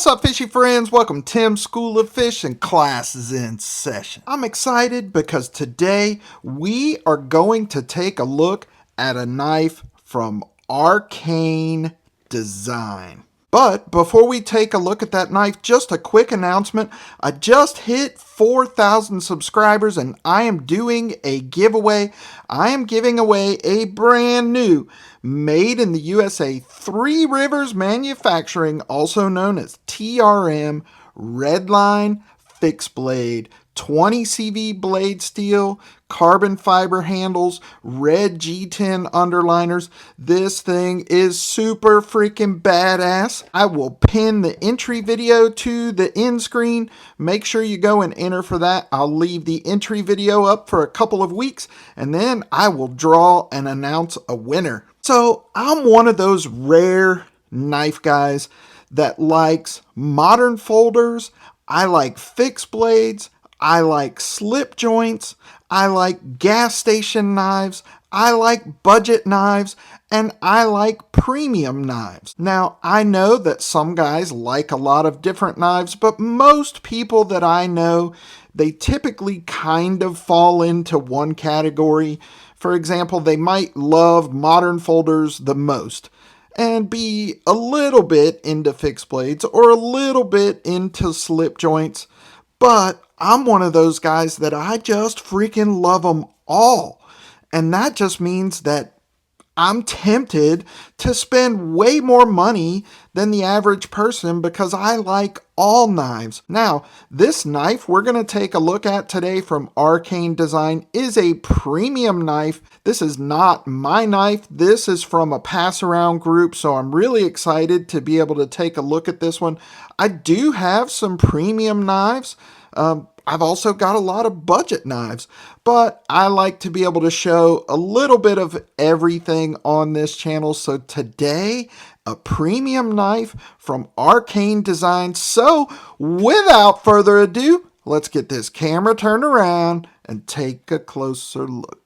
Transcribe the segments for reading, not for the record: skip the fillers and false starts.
What's up, fishy friends? Welcome to Tim's School of Fish, and class is in session. I'm excited because today we are going to take a look at a knife from Arcane Design. But before we take a look at that knife, just a quick announcement. I just hit 4,000 subscribers and I am doing a giveaway. I am giving away a brand new made in the USA Three Rivers Manufacturing, also known as TRM, Redline Fixed Blade, 20 CV blade steel, carbon fiber handles, red G10 underliners. This thing is super freaking badass. I will pin the entry video to the end screen. Make sure you go and enter for that. I'll leave the entry video up for a couple of weeks and then I will draw and announce a winner. So I'm one of those rare knife guys that likes modern folders. I like fixed blades. I like slip joints, I like gas station knives, I like budget knives, and I like premium knives. Now, I know that some guys like a lot of different knives, but most people that I know, they typically kind of fall into one category. For example, they might love modern folders the most and be a little bit into fixed blades or a little bit into slip joints, but I'm one of those guys that I just freaking love them all. And that just means that I'm tempted to spend way more money than the average person because I like all knives. Now, this knife we're going to take a look at today from Arcane Design is a premium knife. This is not my knife. This is from a pass around group, so I'm really excited to be able to take a look at this one. I do have some premium knives. I've also got a lot of budget knives, but I like to be able to show a little bit of everything on this channel. So today, a premium knife from Arcane Design. So without further ado, let's get this camera turned around and take a closer look.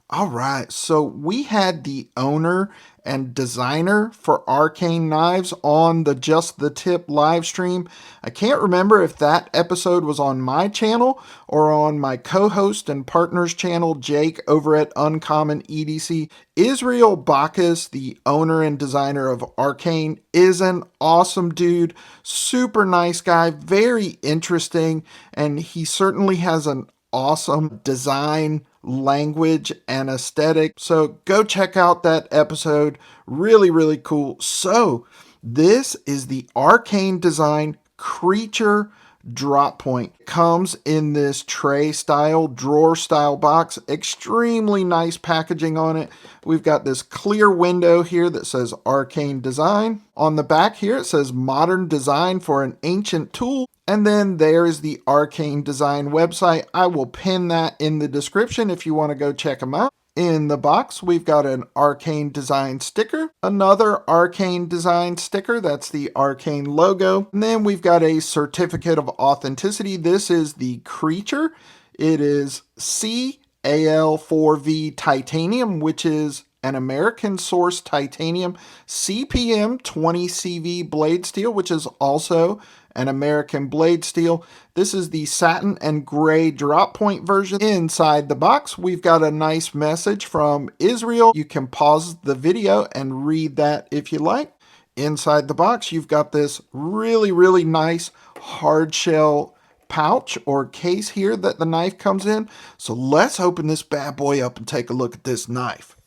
All right, so we had the owner and designer for Arcane Knives on the Just the Tip live stream. I can't remember if that episode was on my channel or on my co-host and partner's channel, Jake, over at Uncommon EDC. Israel Bacchus, the owner and designer of Arcane, is an awesome dude, super nice guy, very interesting, and he certainly has an awesome design, language, and aesthetic. So go check out that episode. Really, really cool. So this is the Arcane Design Creature Drop Point. Comes in this tray style, drawer style box. Extremely nice packaging on it. We've got this clear window here that says Arcane Design. On the back here it says Modern Design for an Ancient Tool. And then there's the Arcane Design website. I will pin that in the description if you want to go check them out. In the box, we've got an Arcane Design sticker, another Arcane Design sticker, that's the Arcane logo. And then we've got a certificate of authenticity. This is the Creature. It is CAL4V titanium, which is an American source titanium, CPM 20 CV blade steel, which is also an American blade steel. This is the satin and gray drop point version. Inside the box, we've got a nice message from Israel. You can pause the video and read that if you like. Inside the box, you've got this really, really nice hard shell pouch or case here that the knife comes in. So let's open this bad boy up and take a look at this knife.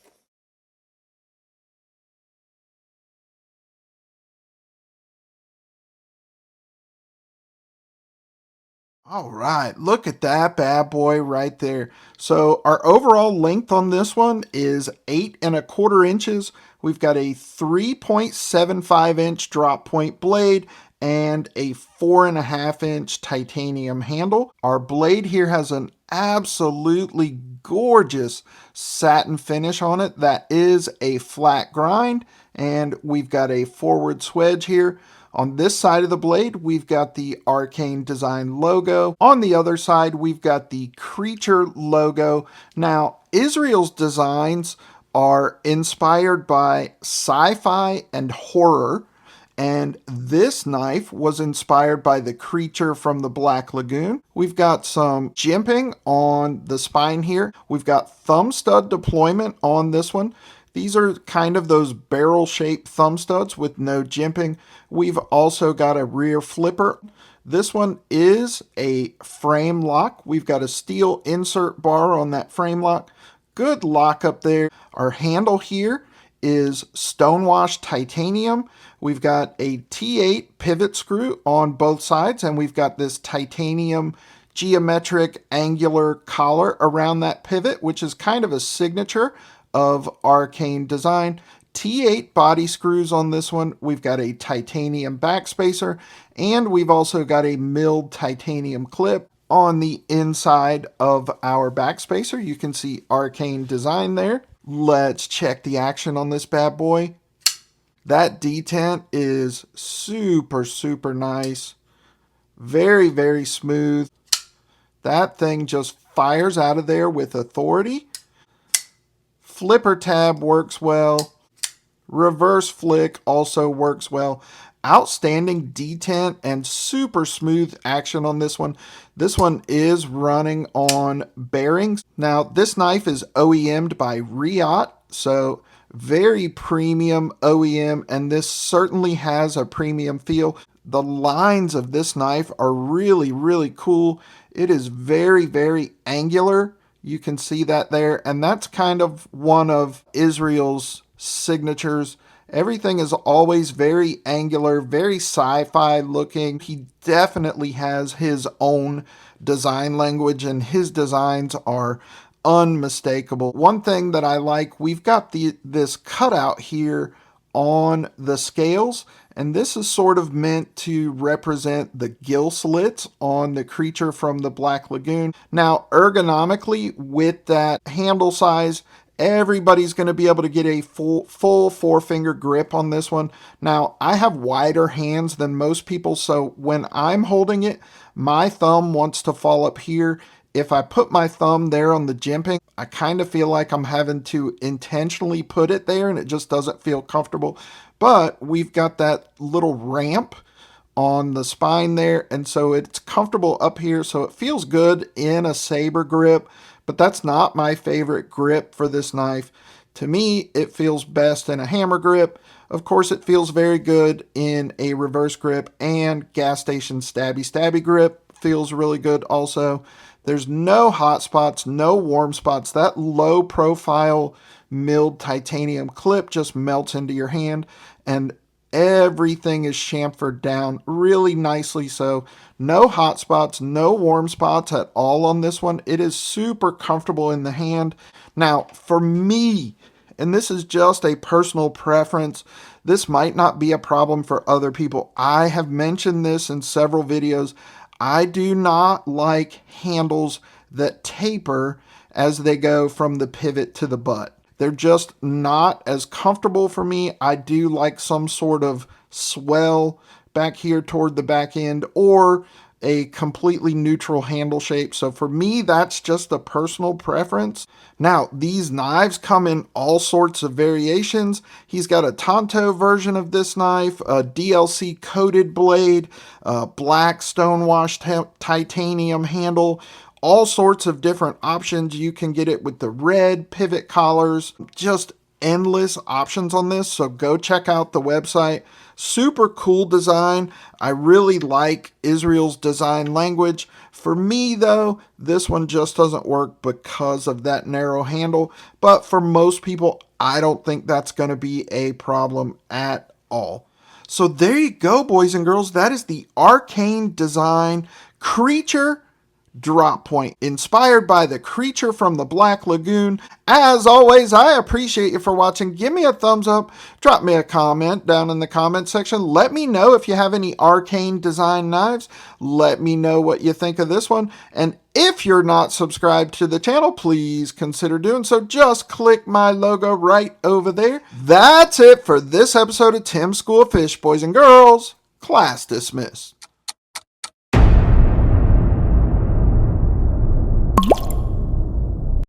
All right, look at that bad boy right there. So our overall length on this one is 8¼ inches. We've got a 3.75 inch drop point blade and a 4.5 inch titanium handle. Our blade here has an absolutely gorgeous satin finish on it that is a flat grind, and we've got a forward swedge here. On this side of the blade, we've got the Arcane Design logo. On the other side, we've got the Creature logo. Now, Israel's designs are inspired by sci-fi and horror, And this knife was inspired by the creature from the Black Lagoon. We've got some jimping on the spine here. We've got thumb stud deployment on this one. These are kind of those barrel-shaped thumb studs with no jimping. We've also got a rear flipper. This one is a frame lock. We've got a steel insert bar on that frame lock. Good lock up there. Our handle here is stonewashed titanium. We've got a T8 pivot screw on both sides, and we've got this titanium geometric angular collar around that pivot, which is kind of a signature of Arcane design. T8 body screws on this one. We've got a titanium backspacer, and we've also got a milled titanium clip on the inside of our backspacer. You can see Arcane design there. Let's check the action on this bad boy. That detent is super, super nice. Very, very smooth. That thing just fires out of there with authority. Flipper tab works well. Reverse flick also works well. Outstanding detent and super smooth action on this one. This one is running on bearings. Now, this knife is OEM'd by Riot, so very premium OEM, and this certainly has a premium feel. The lines of this knife are really, really cool. It is very, very angular. You can see that there, and that's kind of one of Israel's signatures. Everything is always very angular, very sci-fi looking. He definitely has his own design language, and his designs are unmistakable. One thing that I like, we've got this cutout here on the scales, and this is sort of meant to represent the gill slits on the creature from the Black Lagoon. Now, ergonomically, with that handle size, everybody's going to be able to get a full 4-finger grip on this one. Now, I have wider hands than most people, so when I'm holding it, my thumb wants to fall up here. If I put my thumb there on the jimping, I kind of feel like I'm having to intentionally put it there, and it just doesn't feel comfortable. But we've got that little ramp on the spine there, and so it's comfortable up here, so it feels good in a saber grip. But that's not my favorite grip for this knife. To me, it feels best in a hammer grip. Of course, it feels very good in a reverse grip, and gas station stabby grip feels really good also. There's no hot spots, no warm spots. That low profile milled titanium clip just melts into your hand, and everything is chamfered down really nicely. So no hot spots, no warm spots at all on this one. It is super comfortable in the hand. Now, for me, and this is just a personal preference, this might not be a problem for other people. I have mentioned this in several videos. I do not like handles that taper as they go from the pivot to the butt. They're just not as comfortable for me. I do like some sort of swell back here toward the back end, or a completely neutral handle shape. So for me, that's just a personal preference. Now, these knives come in all sorts of variations. He's got a Tonto version of this knife, a DLC coated blade, a black stonewashed titanium handle, all sorts of different options. You can get it with the red pivot collars, just endless options on this. So go check out the website. Super cool design. I really like Israel's design language. For me though, this one just doesn't work because of that narrow handle. But for most people, I don't think that's going to be a problem at all. So there you go, boys and girls. That is the Arcane design creature drop point, inspired by the creature from the Black Lagoon. As always, I appreciate you for watching. Give me a thumbs up, drop me a comment down in the comment section. Let me know if you have any Arcane design knives. Let me know what you think of this one. And if you're not subscribed to the channel, please consider doing so. Just click my logo right over there. That's it for this episode of Tim's School of Fish, boys and girls. Class dismissed.